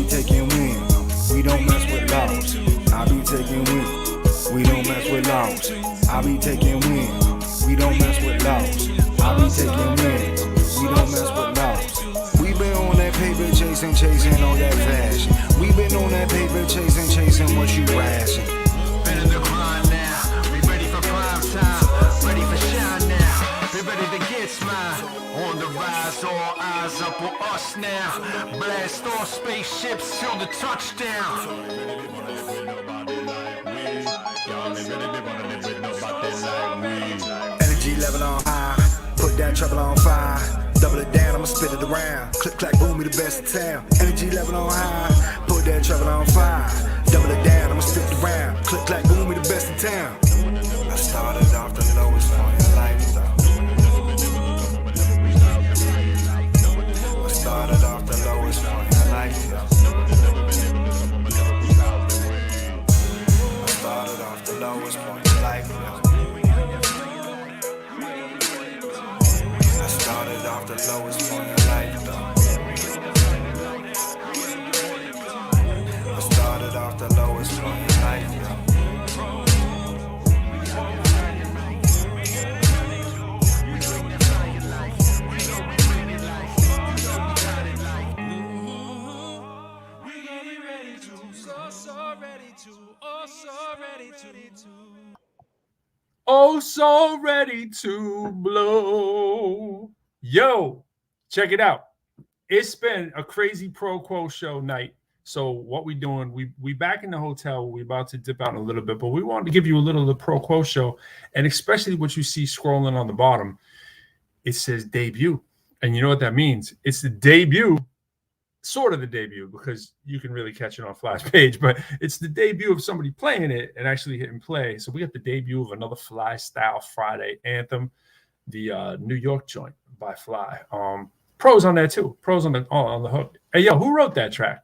be taking wins. We don't mess with laws. I be taking wins. We don't mess with laws. I be taking wins. We don't mess with laws. I be taking wins. We don't mess with laws. We been on that paper chasing all that fashion. We been on that paper chasing what you ration. Been in the grind now. We ready for prime time. Ready for shine now. Be ready to get smile. On the rise, all eyes up on us now. Blast off spaceships till the touchdown. Energy level on high, put that trouble on fire. Double it down, I'ma spit it around. Click, clack, boom, we the best in town. Energy level on high, put that trouble on fire. Double it down, I'ma spit it around. Click, clack, boom, we the best in town. I started off the lowest point in life, though. I started off the lowest point in life, though. I started off the lowest point in life, though. I started off the lowest point in life, though. I started off the lowest point in life, though. Oh, so ready to blow. Yo, check it out. It's been a crazy ProQuo show night. So what we doing, we back in the hotel. We about to dip out a little bit, but we wanted to give you a little of the ProQuo show, and especially what you see scrolling on the bottom. It says debut. And you know what that means? It's the debut, sort of the debut, because you can really catch it on Flash page, but it's the debut of somebody playing it and actually hitting play. So we got the debut of another F.L.Y-Style Friday anthem, the New York joint by Fly. Pros on there too. Pros on the hook. Hey, yo, who wrote that track?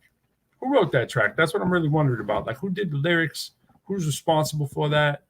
Who wrote that track? That's what I'm really wondering about. Like, who did the lyrics? Who's responsible for that?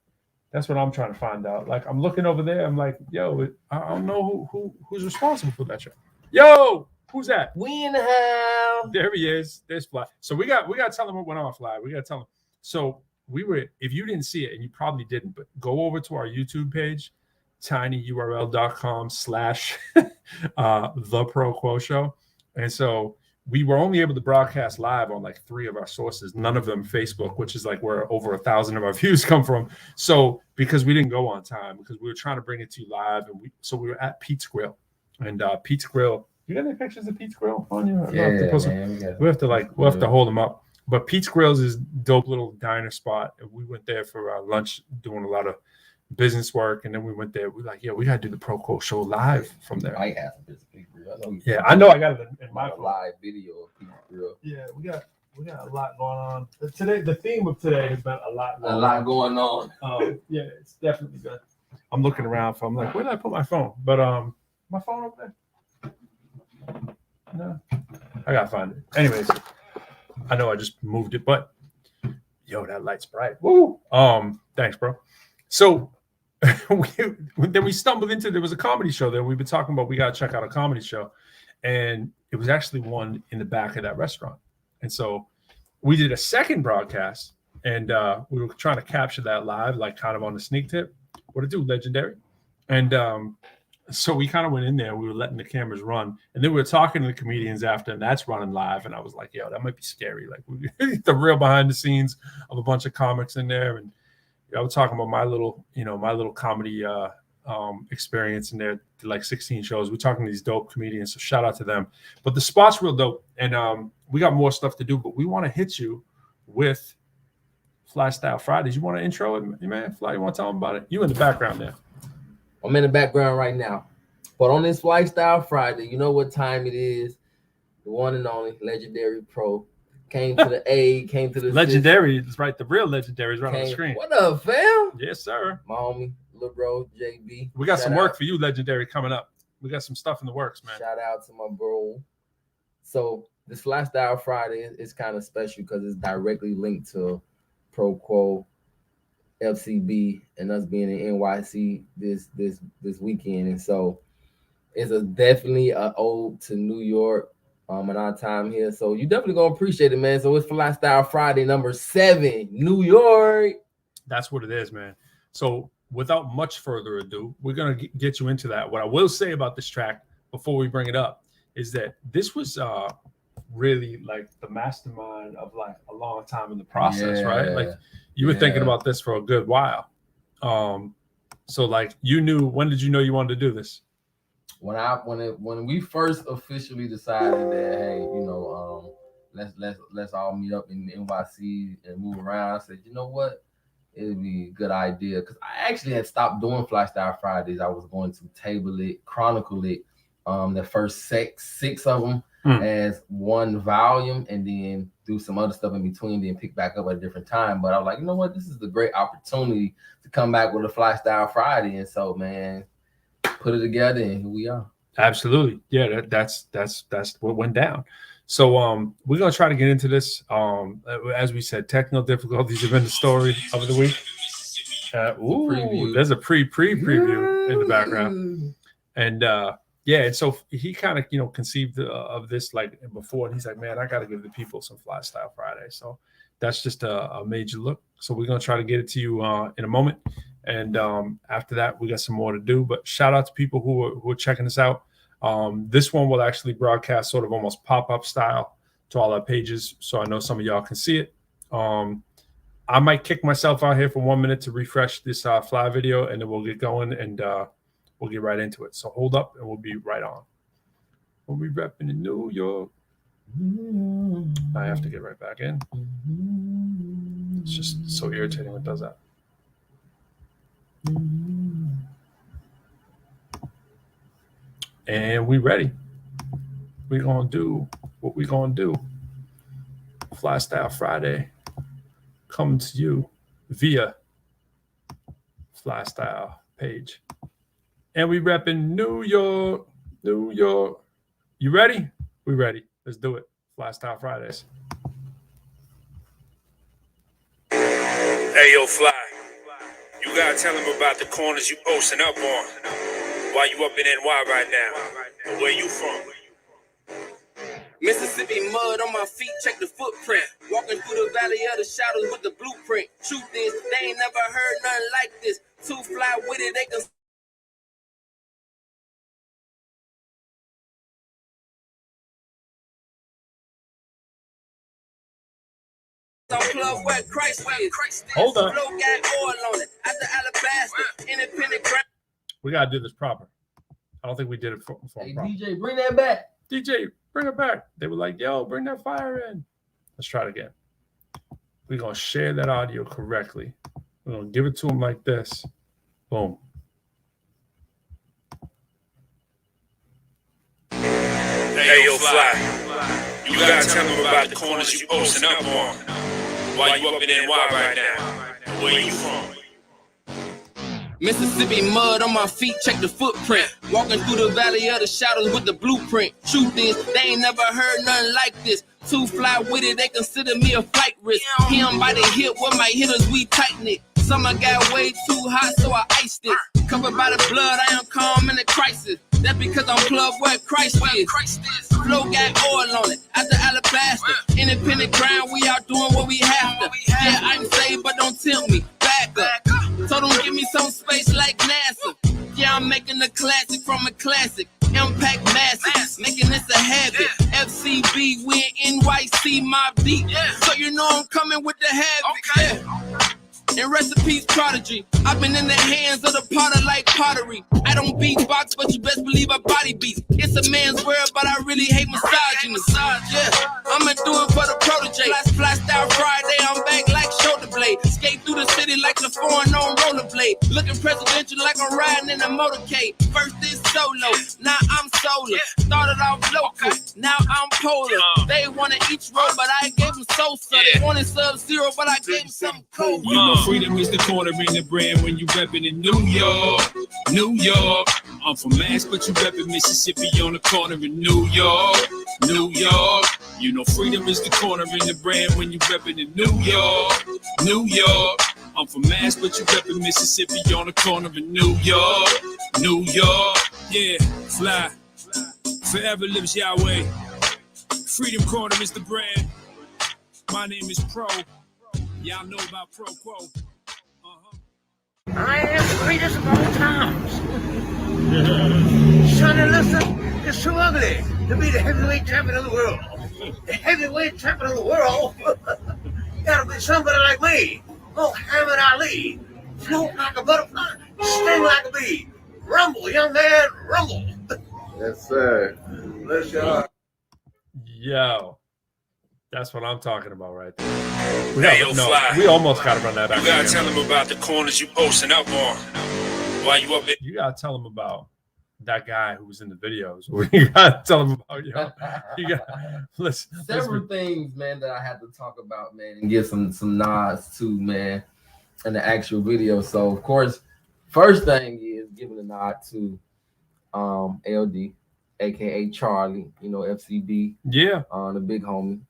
That's what I'm trying to find out. Like, I'm looking over there. I'm like, yo, I don't know who's responsible for that track. Yo, who's that? We in the house. There he is. There's Fly. So we got to tell him what went on, Fly. We got to tell him. So we were, if you didn't see it, and you probably didn't, but go over to our YouTube page, tinyurl.com/the ProQuo show. And so we were only able to broadcast live on like 3 of our sources, none of them Facebook, which is like where over 1,000 of our views come from. So because we didn't go on time, because we were trying to bring it to you live, and we were at Pete's Grill, and Pete's Grill. You got any pictures of Pete's Grill on you? Yeah, man, we'll have to hold them up. But Pete's Grill's is dope little diner spot. And we went there for lunch, doing a lot of business work, and then we went there. We're like, yeah, we gotta do the ProQuo show live from there. I have a Pete's Grill. I know I got it in my live video of Pete's Grill. Yeah, we got a lot going on today. The theme of today has been a lot going on. Yeah, it's definitely good. I'm looking around I'm like, where did I put my phone? But my phone over there. No, I gotta find it. Anyways, I know I just moved it, but yo, that light's bright. Woo! Thanks, bro. So then we stumbled into, there was a comedy show there. We've been talking about we gotta check out a comedy show, and it was actually one in the back of that restaurant. And so we did a second broadcast, and we were trying to capture that live, like kind of on the sneak tip. What it do, Legendary? And so we kind of went in there. We were letting the cameras run, and then we were talking to the comedians after, and that's running live. And I was like, yo, that might be scary. Like the real behind the scenes of a bunch of comics in there. And I was talking about my little comedy experience in there. Did like 16 shows. We're talking to these dope comedians, so shout out to them. But the spot's real dope, and we got more stuff to do. But we want to hit you with F.L.Y-Style Fridays. You want to intro it, man? Fly, you want to tell them about it? You in the background there. I'm in the background right now. But on this F.L.Y-Style Friday, you know what time it is. The one and only Legendary Pro came to the A, came to the Legendary is right. The real Legendary is right on the screen. What up, fam? Yes, sir. My homie, little bro, JB. We got some work for you, Legendary, coming up. We got some stuff in the works, man. Shout out to my bro. So this F.L.Y-Style Friday is kind of special because it's directly linked to ProQuo, FCB, and us being in NYC this weekend. And so it's definitely an ode to New York. in our time here. So you definitely gonna appreciate it, man. So it's F.L.Y-Style Friday number 7, New York. That's what it is, man. So without much further ado, we're gonna get you into that. What I will say about this track before we bring it up is that this was really like the mastermind of like a long time in the process, right? Like you were thinking about this for a good while. So like when did you know you wanted to do this? When we first officially decided that, hey, you know, let's all meet up in NYC and move around, I said, you know what, it'd be a good idea, because I actually had stopped doing F.L.Y-Style Fridays. I was going to table it, chronicle it, the first six of them as one volume, and then do some other stuff in between, then pick back up at a different time. But I was like, you know what, this is a great opportunity to come back with a F.L.Y-Style Friday. And so, man, put it together, and here we are. Absolutely. Yeah, that's what went down. So we're gonna try to get into this. As we said, technical difficulties have been the story of the week. There's a preview in the background. And and so he kind of conceived of this like before, and he's like, man, I gotta give the people some F.L.Y-Style Friday. So that's just a major look. So we're gonna try to get it to you in a moment. And after that, we got some more to do. But shout out to people who are checking us out. This one will actually broadcast sort of almost pop-up style to all our pages, so I know some of y'all can see it. I might kick myself out here for 1 minute to refresh this fly video, and then we'll get going, and we'll get right into it. So hold up, and we'll be right on. We'll be repping in New York. I have to get right back in. It's just so irritating when it does that. And we ready. We're gonna do what we're gonna do. F.L.Y-Style Friday coming to you via F.L.Y-Style page. And we repping New York. You ready? We ready. Let's do it. F.L.Y-Style Fridays. Hey, yo, Fly. You gotta tell them about the corners you posting up on. Why you up in NY right now? Where you from? Mississippi mud on my feet, check the footprint. Walking through the valley of the shadows with the blueprint. Truth is, they ain't never heard nothing like this. Too fly with it, they can. Club where Christ is. Hold on. Flow got oil on it. At the alabaster, independent ground. We gotta do this proper. I don't think we did it for Hey, proper. DJ, bring that back. DJ, bring it back. They were like, yo, bring that fire in. Let's try it again. We're going to share that audio correctly. We're going to give it to them like this. Boom. Hey, yo, Fly. You gotta tell them about the corners you posting up on. Why you up in NY right now? Where you from? Mississippi mud on my feet, check the footprint. Walking through the valley of the shadows with the blueprint. Truth is, they ain't never heard nothing like this. Too fly with it, they consider me a flight risk. Him by the hip, with my hitters, we tighten it. Summer got way too hot, so I iced it. Covered by the blood, I am calm in the crisis. That's because I'm plugged where Christ is. Flow got oil on it, at the alabaster. Independent grind, we out doing what we have to. Yeah, I'm saved, but don't tempt me. Back up. So don't give me some space like NASA. Yeah, I'm making a classic from a classic. Impact massive, making this a habit. FCB, we in NYC, my beat. So you know I'm coming with the havoc. Yeah. And recipes prodigy. I've been in the hands of the potter like pottery. I don't beatbox, but you best believe I body beats. It's a man's world, but I really hate misogyny. Yeah, I'ma do it for the protege. F.L.Y-Style Friday, I'm back like shoulder blade. Skate through the city like the foreign on rollerblade. Looking presidential like I'm riding in a motorcade. First is solo, now I'm solo. Started off local, now I'm polar. They wanted each road, but I gave them Sosa. They wanted Sub-Zero, but I gave them something cold. You know freedom is the corner in the brand when you reppin' in New York. New York. I'm from Mass, but you reppin' Mississippi on the corner in New York. New York. You know freedom is the corner in the brand when you reppin' in New York. New York. I'm from Mass, but you reppin' Mississippi on the corner in New York. New York. Yeah, fly. Forever lives Yahweh. Freedom Corner is the brand. My name is Pro. Y'all know about ProQuo. I am the greatest of all times. Son and listen, it's too ugly to be the heavyweight champion of the world. The heavyweight champion of the world? Gotta be somebody like me. Oh, Muhammad Ali. Float like a butterfly, sting like a bee. Rumble, young man, rumble. Yes, sir. Let's go. Yo, that's what I'm talking about right there. Hey, yo, Fly. We almost got to run that back. You gotta tell them about the corners you posting up on. While you up there. You gotta tell them about that guy who was in the videos. You gotta tell them about you got listen. Several things, man, that I had to talk about, man, and give some nods to, man, in the actual video. So of course, first thing is giving a nod to LD, aka Charlie, you know, FCB, Yeah, the big homie,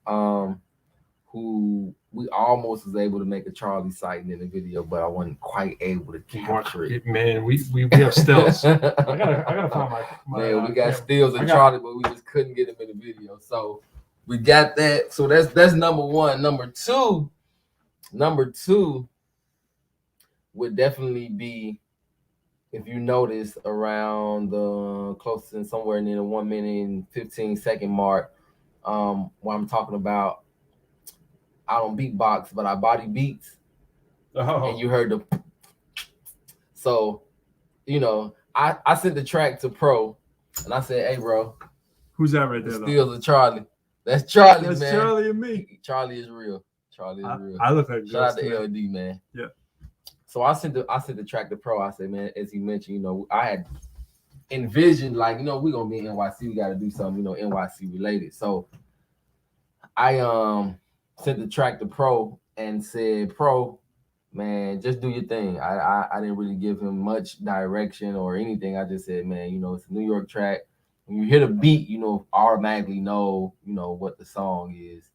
who we almost was able to make a Charlie sighting in the video, but I wasn't quite able to capture it. man. We have stills. I gotta find my Man, we got stills of Charlie, but we just couldn't get him in the video. So we got that. So that's number one. Number two would definitely be, if you notice, around the close to somewhere in the 1 minute and 15-second mark, when I'm talking about I don't beatbox, but I body beats. Oh. And you heard the. So, you know, I sent the track to Pro, and I said, "Hey, bro, Who's that right there? Steals of Charlie. That's Charlie, That's man. Charlie and me. Charlie is real. Charlie is real. I look like Shout out to Ghost, LD, man. Yeah. So I sent the track to Pro. I said, man, as he mentioned, you know, I had envisioned, like, you know, we're gonna be in NYC. We got to do something, you know, NYC related. So I sent the track to Pro and said, Pro, man, just do your thing. I didn't really give him much direction or anything. I just said, man, you know, it's a New York track. When you hear the beat, you know, automatically know, you know, what the song is.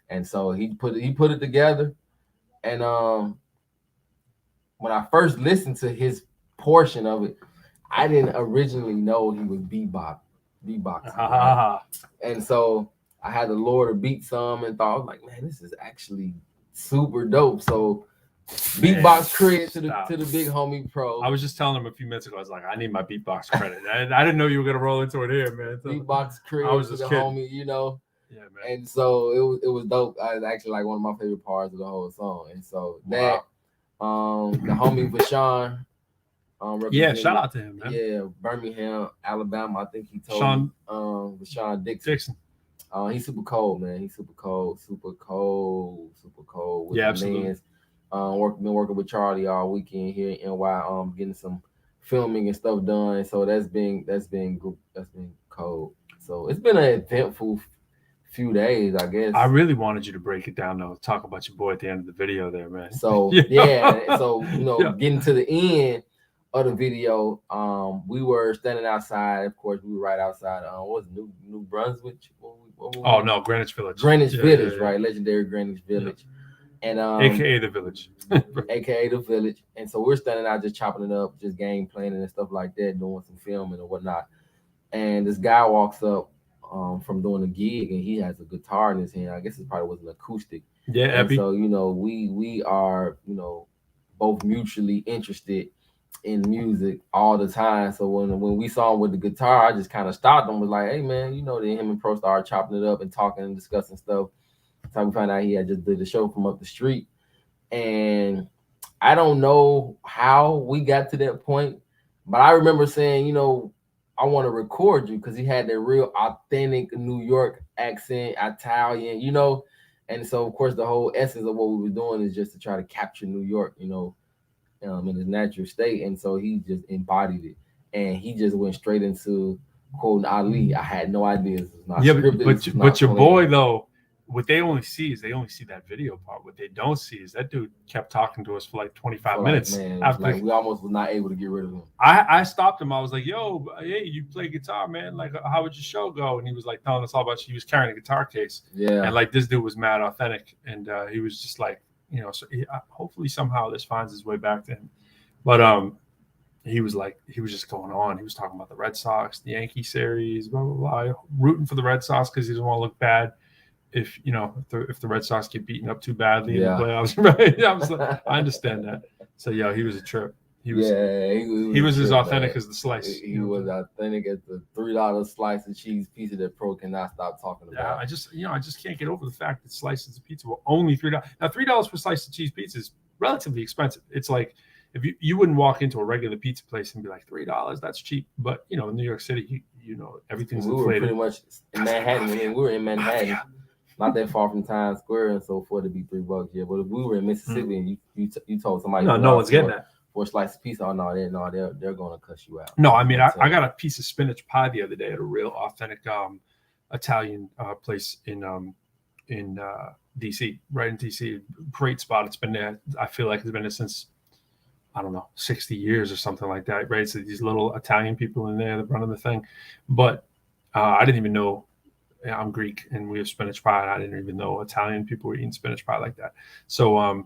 And so he put it together. And when I first listened to his portion of it, I didn't originally know he was beatboxing. Right? And so I had to lower the beat some and thought, I was like, man, this is actually super dope. So beatbox credit to the big homie Pro. I was just telling him a few minutes ago, I was like, I need my beatbox credit. I didn't know you were gonna roll into it here, man. So, beatbox credit I was to just the kidding. homie, you know. Yeah, man. And so it was dope. I was actually like one of my favorite parts of the whole song. And so that the homie Vashawn, Yeah, shout out to him, man. Yeah, Birmingham, Alabama. I think he told Sean Vashawn Dixon. He's super cold, man. He's super cold with Yeah, the absolutely. mans. Been working with Charlie all weekend here in NY, getting some filming and stuff done. So that's been cold. So it's been an eventful few days, I guess. I really wanted you to break it down though. Talk about your boy at the end of the video there, man. So getting to the end of the video, we were standing outside. Of course, we were right outside. What was it, New Brunswick? No, Greenwich Village. Village, right? Legendary Greenwich Village. And AKA the village. AKA the village. And so we're standing out just chopping it up, just game planning and stuff like that, doing some filming and whatnot. And this guy walks up from doing a gig, and he has a guitar in his hand. I guess it probably was an acoustic. Yeah, and Epi. so, you know, we are, you know, both mutually interested in music all the time. So when we saw him with the guitar, I just kind of stopped him, was like, hey man, you know, then him and Pro started chopping it up and talking and discussing stuff. So we found out he had just did the show from up the street. And I don't know how we got to that point, but I remember saying, you know, I want to record you, because he had that real authentic New York accent, Italian, you know. And so, of course, the whole essence of what we were doing is just to try to capture New York, you know, in its natural state. And so he just embodied it, and he just went straight into quoting Ali. I had no idea. This was not scripted. But your boy though, what they only see that video part. What they don't see is that dude kept talking to us for like 25 minutes. Man, after like we almost was not able to get rid of him. I stopped him. I was like, yo, hey, you play guitar, man. Like, how would your show go? And he was like telling us all about you. He was carrying a guitar case. Yeah. And like this dude was mad authentic. And he was just like, you know, so hopefully somehow this finds its way back to him. But he was just going on. He was talking about the Red Sox, the Yankee series, blah blah blah, rooting for the Red Sox because he doesn't want to look bad if the Red Sox get beaten up too badly in the playoffs. Right? I understand that. So yeah, he was a trip. He was as authentic as the slice. He was authentic as the $3 slice of cheese pizza that Pro cannot stop talking about. I just can't get over the fact that slices of pizza were only $3. Now $3 for a slice of cheese pizza is relatively expensive. It's like if you wouldn't walk into a regular pizza place and be like $3, that's cheap. But in New York City, everything's inflated. We were pretty much in Manhattan. I mean, we were in Manhattan, not that far from Times Square, and so forth to be $3. Yeah, but if we were in Mississippi and you told somebody, no one's getting that. For a slice of pizza, they're gonna cuss you out. No, I mean I got a piece of spinach pie the other day at a real authentic Italian place in DC, right in DC. Great spot. It's been there. I feel like it's been there since, I don't know, 60 years or something like that, right? So these little Italian people in there that running the thing. But I didn't even know. I'm Greek and we have spinach pie, and I didn't even know Italian people were eating spinach pie like that. So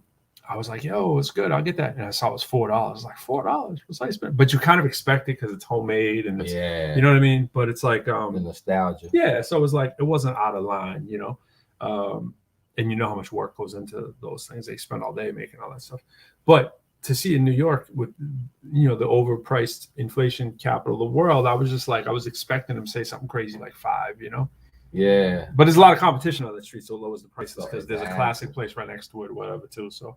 I was like, yo, it's good. I'll get that. And I saw it was $4. I was like, $4 for slice spinach. But you kind of expect it because it's homemade and it's, you know what I mean? But it's like the nostalgia. Yeah. So it was like, it wasn't out of line, and you know how much work goes into those things. They spend all day making all that stuff. But to see in New York with, the overpriced inflation capital of the world, I was just like, I was expecting them to say something crazy like $5, Yeah. But there's a lot of competition on the street, so lowers the prices because there's a classic place right next to it or whatever too. So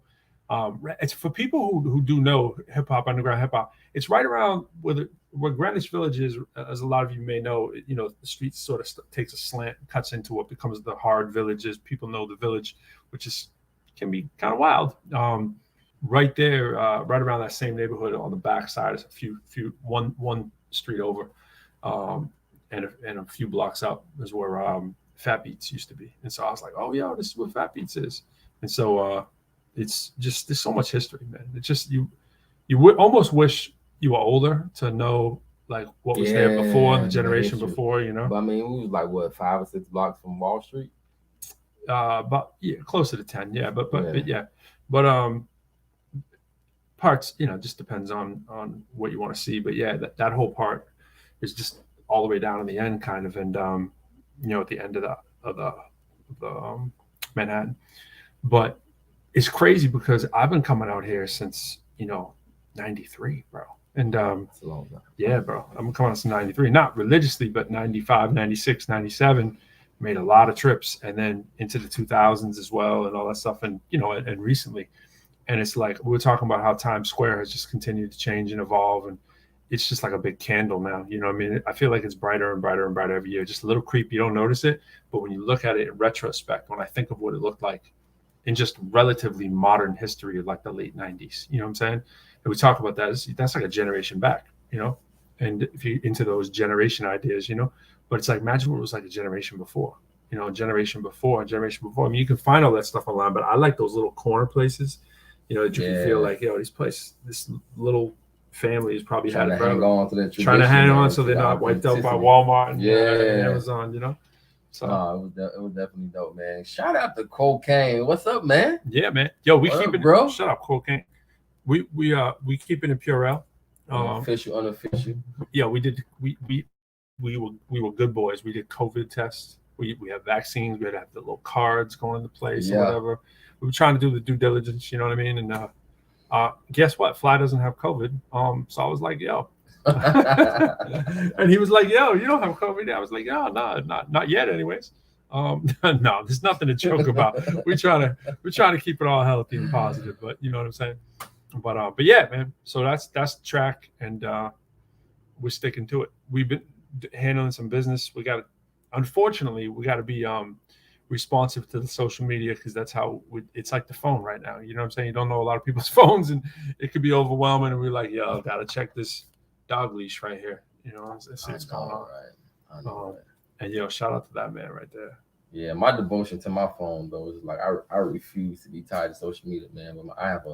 it's for people who do know hip hop, underground hip hop. It's right around where Greenwich Village is, as a lot of you may know. The street sort of takes a slant, cuts into what becomes the hard villages. People know the village, which can be kind of wild. Right there, right around that same neighborhood on the back side is one street over, and a few blocks up is where Fat Beats used to be. And so I was like, oh yeah, this is where Fat Beats is. And so it's just, there's so much history, man. It's just you would almost wish you were older to know like what was there before, the generation before, But I mean, we was like what, 5 or 6 blocks from Wall Street? But yeah, closer to 10, yeah. But parts, just depends on what you want to see. But yeah, that whole part is just all the way down in the end, kind of, and at the end of the Manhattan. But it's crazy because I've been coming out here since 93, bro. And that's a long time. Yeah, bro. I'm coming out since 93, not religiously, but 95, 96, 97, made a lot of trips, and then into the 2000s as well, and all that stuff, and and recently. And it's like we were talking about how Times Square has just continued to change and evolve, and it's just like a big candle now. I mean, I feel like it's brighter and brighter and brighter every year. Just a little creepy. You don't notice it, but when you look at it in retrospect, when I think of what it looked like in just relatively modern history of like the late 90s, you know what I'm saying? And we talk about that. That's like a generation back, and if you into those generation ideas, but it's like, imagine what it was like a generation before, a generation before. I mean, you can find all that stuff online, but I like those little corner places, that you can feel like, this little family has probably trying had to hang on to that tradition, trying to hang on so they're not wiped out by Walmart and Amazon, So it was definitely dope, man. Shout out to Cocaine. What's up, man? Yeah, man. Yo, we keep it, bro. Shut up, Cocaine. We keep it in Purell. Official, unofficial. Yeah, we did. We were good boys. We did COVID tests. We have vaccines. We had to have the little cards going into place or whatever. We were trying to do the due diligence. You know what I mean? And guess what? Fly doesn't have COVID. So I was like, yo. And he was like, yo, you don't have COVID. I was like, no, not yet anyways. No, there's nothing to joke about. We're trying to keep it all healthy and positive, but you know what I'm saying? But yeah, man. So that's the track, and we're sticking to it. We've been handling some business. Unfortunately, we got to be responsive to the social media, because that's how it's like the phone right now. You know what I'm saying? You don't know a lot of people's phones, and it could be overwhelming. And we're like, yo, I gotta check this dog leash right here. Let's see what's going on. Right. I know, right. And yo, shout out to that man right there. Yeah, my devotion to my phone though is like I refuse to be tied to social media, man. But I have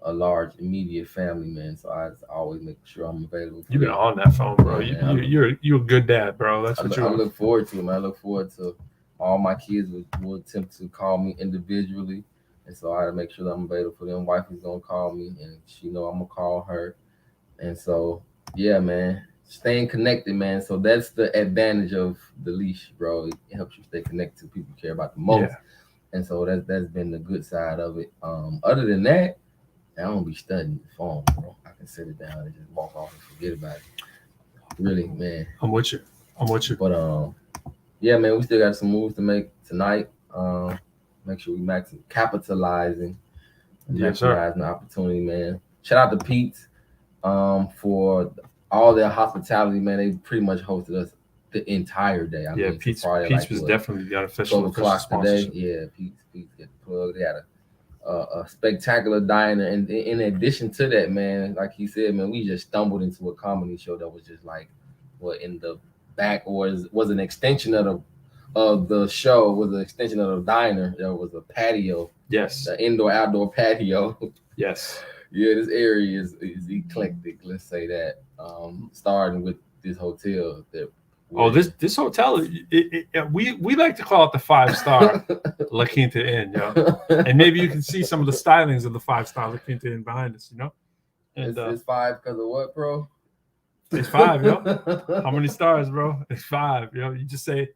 a large immediate family, man, so I always make sure I'm available. You've been on that phone, bro. You're a good dad, bro. That's what I look forward to, man. I look forward to all my kids will attempt to call me individually, and so I had to make sure that I'm available for them. Wife is gonna call me, and she know I'm gonna call her, And so, yeah, man, staying connected, man. So that's the advantage of the leash, bro. It helps you stay connected to people you care about the most. Yeah. And so that's been the good side of it. Other than that, I don't be studying the phone, bro. I can sit it down and just walk off and forget about it. Really, man. I'm with you. But yeah, man, we still got some moves to make tonight. Make sure we capitalizing and Yes, sir. maximizing the opportunity, man. Shout out to Pete's for all their hospitality, man. They pretty much hosted us the entire day. I mean, Pete's Friday, was definitely the unofficial 12 o'clock today. sponsorship. Yeah, Pete's get the plug. They had a spectacular diner, and in addition to that, man, like he said, man, we just stumbled into a comedy show that was just like in the back, or was an extension of the show, was an extension of the diner. There was a patio, Yes. the indoor-outdoor patio. Yes. Yeah, this area is eclectic. Let's say that. Starting with this hotel that. Oh, this hotel, we like to call it the 5-star La Quinta Inn, yo. And maybe you can see some of the stylings of the 5-star La Quinta Inn behind us, you know. And it's 5 because of what, bro? It's 5, yo. How many stars, bro? It's 5, yo. You just say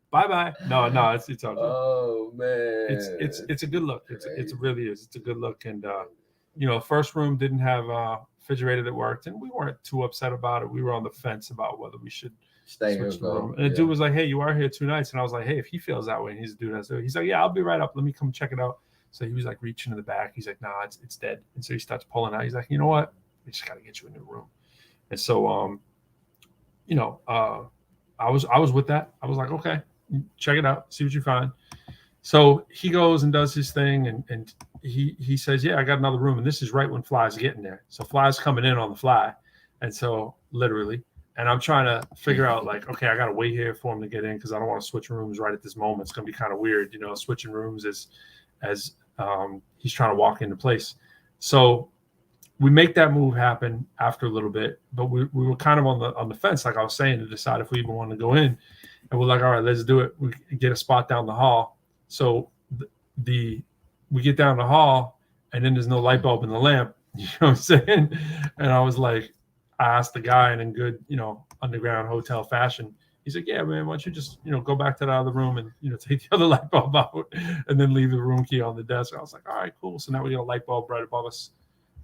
bye. No, it's all good. Oh man, it's a good look. It really is. It's a good look, and first room didn't have a refrigerator that worked, and we weren't too upset about it. We were on the fence about whether we should stay switch here, the room. And the dude was like, "Hey, you are here 2 nights," and I was like, "Hey, if he feels that way, and he's a dude, he's like, yeah, I'll be right up. Let me come check it out." So he was like reaching in the back. He's like, "Nah, it's dead." And so he starts pulling out. He's like, "You know what? We just got to get you a new room." And so, I was with that. I was like, okay, check it out, see what you find. So he goes and does his thing, and he says, yeah, I got another room. And this is right when Fly's getting there. So Fly's coming in on the fly. And so literally, and I'm trying to figure out like, okay, I got to wait here for him to get in because I don't want to switch rooms right at this moment. It's going to be kind of weird, switching rooms as he's trying to walk into place. So we make that move happen after a little bit, but we were kind of on the fence, like I was saying, to decide if we even wanted to go in. And we're like, all right, let's do it. We get a spot down the hall. So we get down the hall, and then there's no light bulb in the lamp. You know what I'm saying? And I was like, I asked the guy, and in good, underground hotel fashion, he's like, yeah, man, why don't you just, go back to the other room and, take the other light bulb out and then leave the room key on the desk. I was like, all right, cool. So now we got a light bulb right above us.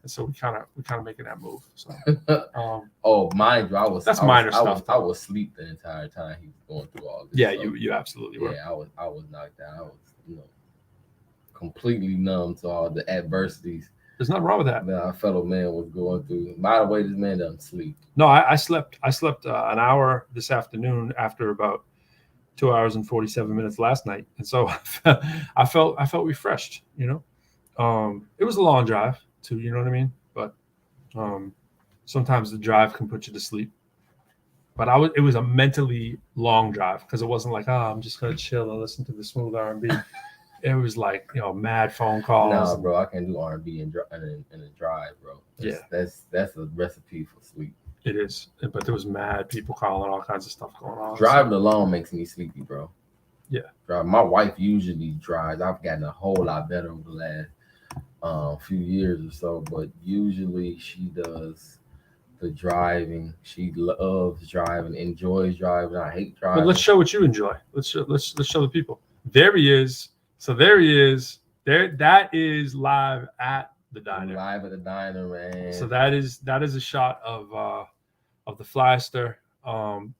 And so we kind of making that move. So, oh, mind you, I was minor stuff. I was asleep the entire time he was going through all this. Yeah, so, you absolutely were. Yeah, I was knocked out. I was, completely numb to all the adversities. There's nothing wrong with that. Our fellow man was going through. By the way, this man doesn't sleep. No, I slept an hour this afternoon after about 2 hours and 47 minutes last night, and so I felt refreshed. It was a long drive too. You know what I mean? But sometimes the drive can put you to sleep. But it was a mentally long drive because it wasn't like, I'm just gonna chill and listen to the smooth R&B. It was like, mad phone calls. No, bro, I can't do R&B in a drive, bro. That's a recipe for sleep. It is, but there was mad people calling, all kinds of stuff going on. Driving alone makes me sleepy, bro. Yeah. My wife usually drives. I've gotten a whole lot better over the last few years or so, but usually she does the driving. She loves driving, enjoys driving. I hate driving. But let's show what you enjoy. Let's show the people. There he is. So there he is. That is live at the diner. Live at the diner, man. So that is a shot of the F.L.Y-Style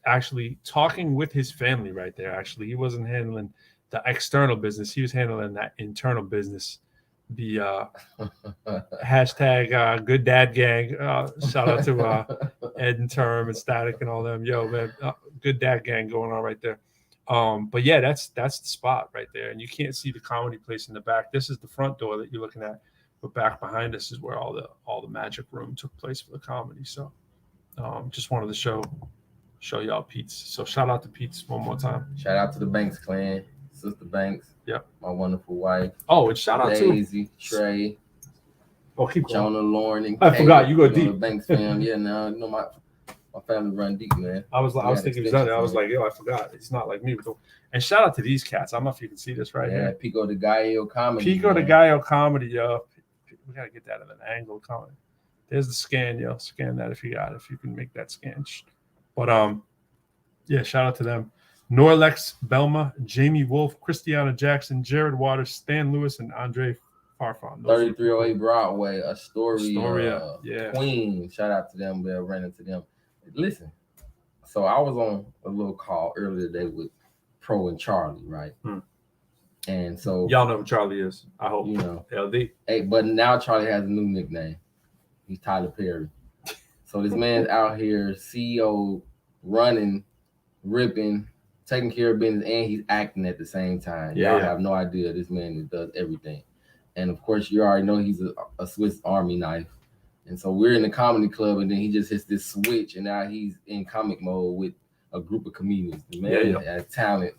actually talking with his family right there. Actually, he wasn't handling the external business. He was handling that internal business. The hashtag good dad gang. Shout out to Ed and Term and Static and all them. Yo, man, good dad gang going on right there. But yeah, that's the spot right there, and you can't see the comedy place in the back. This is the front door that you're looking at, but back behind us is where all the magic room took place for the comedy. So, just wanted to show y'all Pete's. So shout out to Pete's one more time. Shout out to the Banks clan, Sister Banks. Yep. My wonderful wife. Oh, and shout out to Daisy, Trey. Oh, keep going. Jonah, Lauren, and I Kay. forgot you go deep. The Banks fam. Yeah, now my family run deep, man. I was thinking he's done it. I was like, yo, I forgot. It's not like me. And shout out to these cats. I don't know if you can see this right here. Pico de Gallo comedy. Pico de Gallo comedy, yo. We gotta get that at an angle comedy. There's the scan, yo. Scan that if you can make that scan. But yeah, shout out to them. Norlex Belma, Jamie Wolf, Christiana Jackson, Jared Waters, Stan Lewis, and Andre Farfan. 3308 Broadway, Astoria, yeah. Queen. Shout out to them. We ran into them. Listen, so I was on a little call earlier today with Pro and Charlie, right? And so y'all know who Charlie is. I hope you know. LD. Hey, but now Charlie has a new nickname. He's Tyler Perry. So this man's out here, CEO, running, ripping, taking care of business, and he's acting at the same time. Y'all have no idea. This man does everything. And of course, you already know he's a Swiss Army knife. And so we're in the comedy club, and then he just hits this switch, and now he's in comic mode with a group of comedians. The man has talent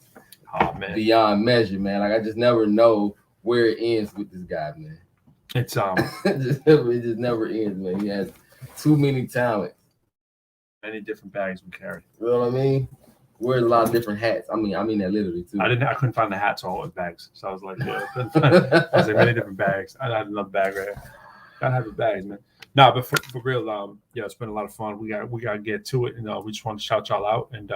beyond measure, man. Like I just never know where it ends with this guy, man. It's it just never ends, man. He has too many talents. Many different bags we carry. You know what I mean? Wears a lot of different hats. I mean that literally too. I couldn't find the hats all with bags, so I was like, I was like many different bags. I had another bag right here. Gotta have the bags, man. No, but for real, it's been a lot of fun. We gotta get to it, and we just want to shout y'all out, and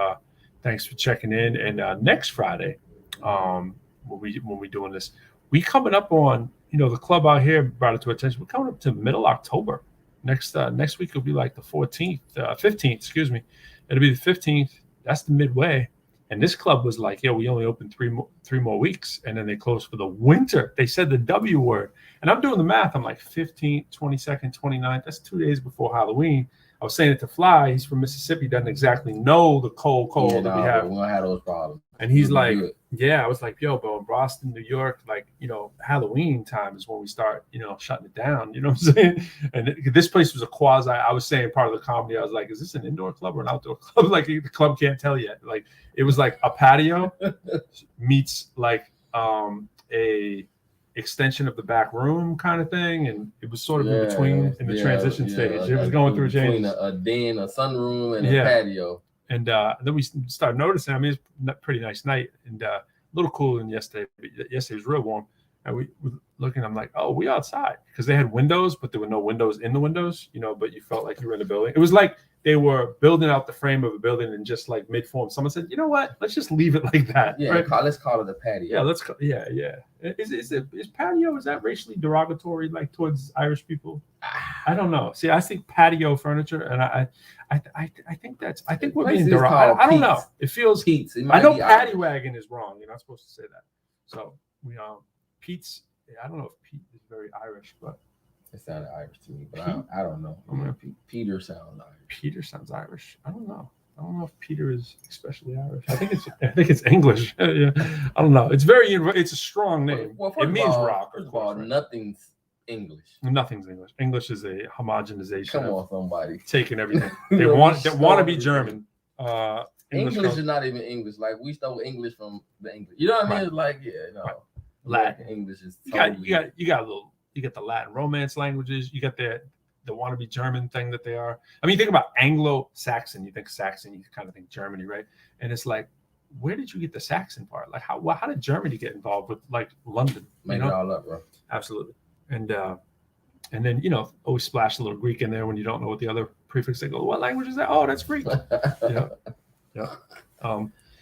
thanks for checking in. And next Friday, when we doing this, we coming up on, the club out here brought it to attention. We're coming up to middle October. Next week will be like the 15th, excuse me. It'll be the 15th. That's the midway. And this club was like, we only open three more weeks, and then they close for the winter. They said the W word. And I'm doing the math. I'm like 15th, 22nd, 29th. That's 2 days before Halloween. I was saying it to Fly. He's from Mississippi, doesn't exactly know the cold that we have. We don't have those problems. And he's like, I was like, bro, in Boston, New York, like, Halloween time is when we start, shutting it down. You know what I'm saying? And this place was a quasi. I was saying part of the comedy. I was like, is this an indoor club or an outdoor club? Like the club can't tell yet. Like it was like a patio meets like a extension of the back room kind of thing, and it was sort of in between in the transition stage. It was going through changes. A den, a sunroom, and a patio. And then we started noticing. I mean, it's a pretty nice night, and a little cooler than yesterday. But yesterday was real warm, and we were looking. I'm like, oh, we outside, because they had windows, but there were no windows in the windows. But you felt like you were in a building. It was like they were building out the frame of a building, and just like mid-form, someone said, you know what? Let's just leave it like that. Yeah, right? Let's call it a patio. Yeah, yeah. Is patio, is that racially derogatory, like towards Irish people? I don't know. See, I think patio furniture, and I think we're being derogatory. I don't know. It feels. Pete's. I know patty wagon is wrong. You're not supposed to say that. So we Pete's. I don't know if Pete is very Irish, but it sounded Irish to me. But I don't know. Peter sounds Irish. Peter sounds Irish. I don't know if Peter is especially Irish. I think it's English. Yeah. I don't know. It's a strong name. Well, it means rock. First of all, nothing's English. Nothing's English. English is a homogenization. Come on, somebody. Taking everything. They want to be German. English is not even English. Like we stole English from the English. You know what I mean? Like Latin English is totally... you got the Latin Romance languages. You got the wannabe German thing that they are. I mean, you think about Anglo-Saxon. You think Saxon, you kind of think Germany, right? And it's like, where did you get the Saxon part? Like, how did Germany get involved with like London? Make it all up, bro. Absolutely. And then always splash a little Greek in there when you don't know what the other prefix. They go, what language is that? Oh, that's Greek.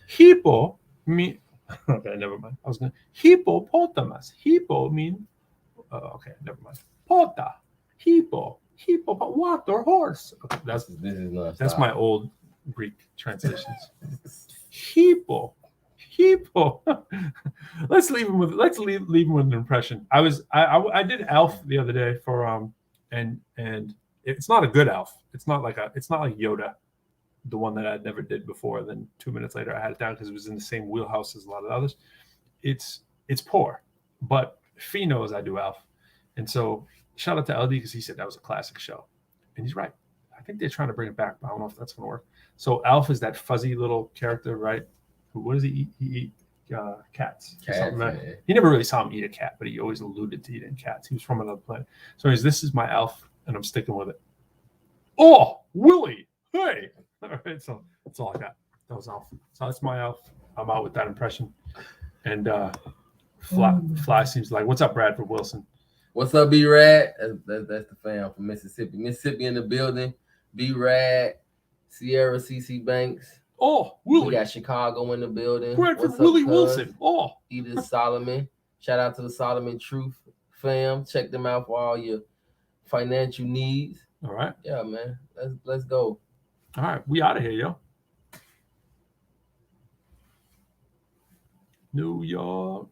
Hippo mean. Okay, never mind. I was gonna hippopotamus. Hippo mean. Okay, never mind. Pota, hippo, water, horse. Okay, that's my old Greek translations. Hippo. Let's leave him with an impression. I did Elf the other day for and it's not a good Elf. It's not like Yoda, the one that I never did before. Then 2 minutes later I had it down because it was in the same wheelhouse as a lot of others. It's poor, but Fee knows I do Elf, and so shout out to LD because he said that was a classic show, and he's right. I think they're trying to bring it back, but I don't know if that's gonna work. So Elf is that fuzzy little character, right? What does he eat? He eat cats. Right? He never really saw him eat a cat, but he always alluded to eating cats. He was from another planet. So anyways, this is my Elf, and I'm sticking with it. Oh, Willie! Hey! All right, so that's all I got. That was Elf. So that's my Elf. I'm out with that impression. And Fly seems like, what's up, Bradford Wilson? What's up, B-Rad? That's the fam from Mississippi. Mississippi in the building. B-Rad, Sierra CC Banks. Oh, We Willie. got Chicago in the building. Bradford What's up, Willie cuz? Wilson. Oh, Edith Solomon. Shout out to the Solomon Truth fam. Check them out for all your financial needs. all right. Yeah, man. Let's go. All right. We out of here, yo. New York.